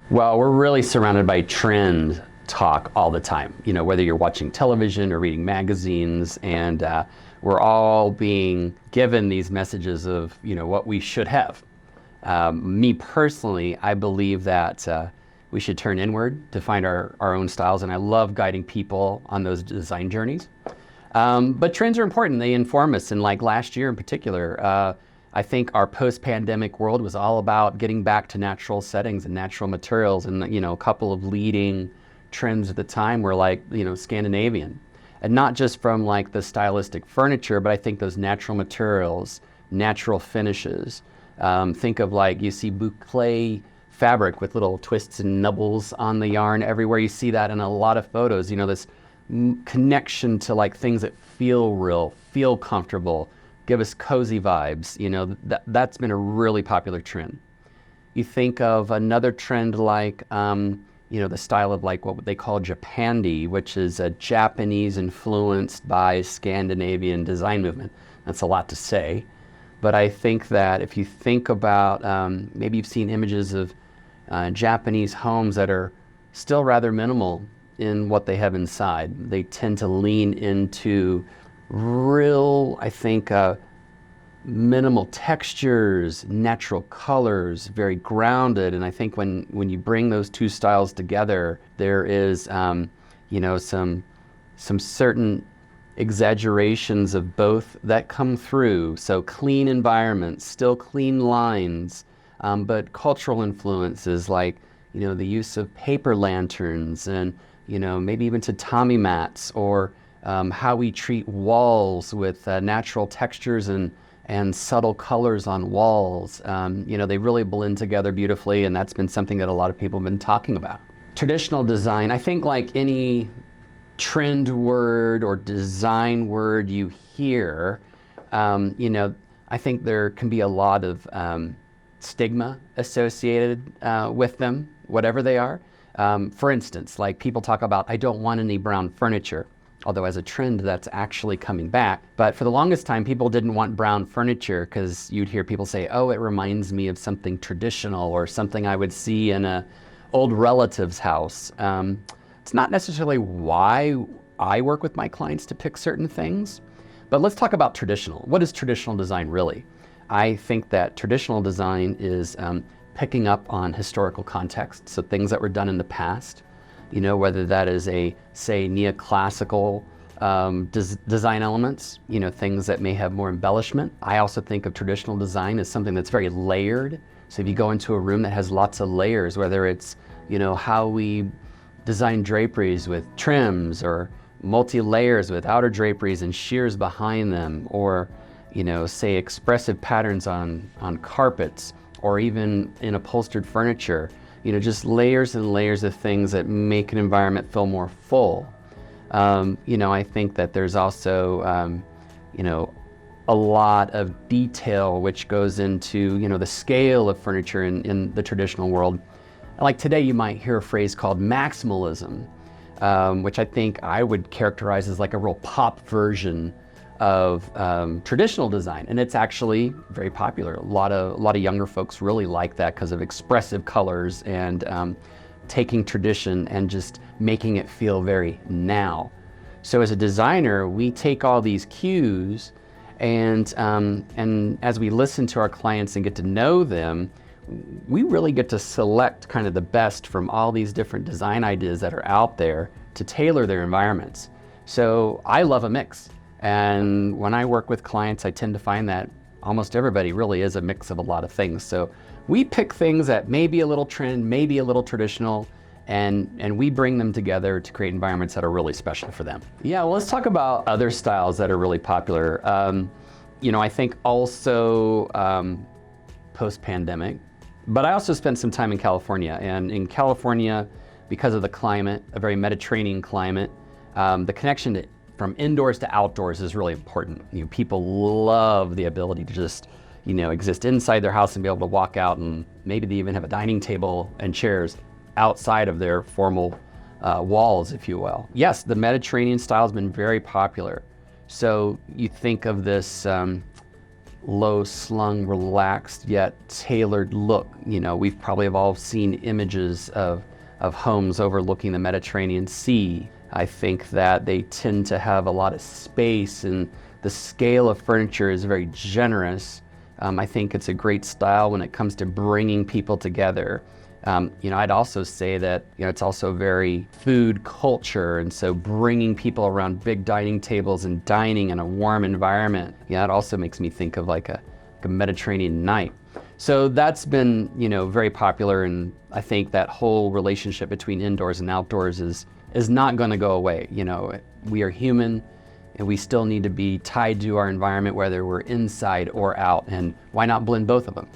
Well, we're really surrounded by trend talk all the time, whether you're watching television or reading magazines, and we're all being given these messages of, what we should have. Me personally, I believe that we should turn inward to find our own styles, and I love guiding people on those design journeys. But trends are important. They inform us, and like last year in particular, I think our post-pandemic world was all about getting back to natural settings and natural materials, and a couple of leading trends at the time were like Scandinavian, and not just from like the stylistic furniture, but I think those natural materials, natural finishes. Think of like you see boucle fabric with little twists and nubbles on the yarn everywhere. You see that in a lot of photos. This connection to like things that feel real, feel comfortable, give us cozy vibes. That's been a really popular trend. You think of another trend like, the style of like what they call Japandi, which is a Japanese influenced by Scandinavian design movement. That's a lot to say, but I think that if you think about, maybe you've seen images of Japanese homes that are still rather minimal in what they have inside. They tend to lean into real, I think, minimal textures, natural colors, very grounded. And I think when you bring those two styles together, there is, some certain exaggerations of both that come through. So clean environments, still clean lines, but cultural influences like, the use of paper lanterns and, maybe even tatami mats, or how we treat walls with natural textures and subtle colors on walls. They really blend together beautifully, and that's been something that a lot of people have been talking about. Traditional design, I think like any trend word or design word you hear, I think there can be a lot of stigma associated with them, whatever they are. For instance, like people talk about, I don't want any brown furniture, although as a trend that's actually coming back. But for the longest time, people didn't want brown furniture because you'd hear people say, oh, it reminds me of something traditional or something I would see in a old relative's house. It's not necessarily why I work with my clients to pick certain things, but let's talk about traditional. What is traditional design really? I think that traditional design is picking up on historical context, so things that were done in the past, whether that is say neoclassical design elements, things that may have more embellishment. I also think of traditional design as something that's very layered. So if you go into a room that has lots of layers, whether it's, how we design draperies with trims, or multi-layers with outer draperies and sheers behind them, or, say expressive patterns on carpets, or even in upholstered furniture, just layers and layers of things that make an environment feel more full. I think that there's also, a lot of detail which goes into, the scale of furniture in the traditional world. Like today, you might hear a phrase called maximalism, which I think I would characterize as like a real pop version of traditional design, and it's actually very popular. A lot of younger folks really like that because of expressive colors and taking tradition and just making it feel very now. So as a designer, we take all these cues, and as we listen to our clients and get to know them, we really get to select kind of the best from all these different design ideas that are out there to tailor their environments. So I love a mix. And when I work with clients, I tend to find that almost everybody really is a mix of a lot of things. So we pick things that may be a little trend, maybe a little traditional, and we bring them together to create environments that are really special for them. Yeah, well, let's talk about other styles that are really popular. I think also post-pandemic, but I also spent some time in California. And in California, because of the climate, a very Mediterranean climate, the connection from indoors to outdoors is really important. People love the ability to just, exist inside their house and be able to walk out, and maybe they even have a dining table and chairs outside of their formal walls, if you will. Yes, the Mediterranean style has been very popular. So you think of this low slung, relaxed yet tailored look. We've probably have all seen images of homes overlooking the Mediterranean Sea. I think that they tend to have a lot of space, and the scale of furniture is very generous. I think it's a great style when it comes to bringing people together. I'd also say that it's also very food culture, and so bringing people around big dining tables and dining in a warm environment. It also makes me think of like a Mediterranean night. So that's been very popular, and I think that whole relationship between indoors and outdoors is not going to go away. We are human, and we still need to be tied to our environment, whether we're inside or out, and why not blend both of them?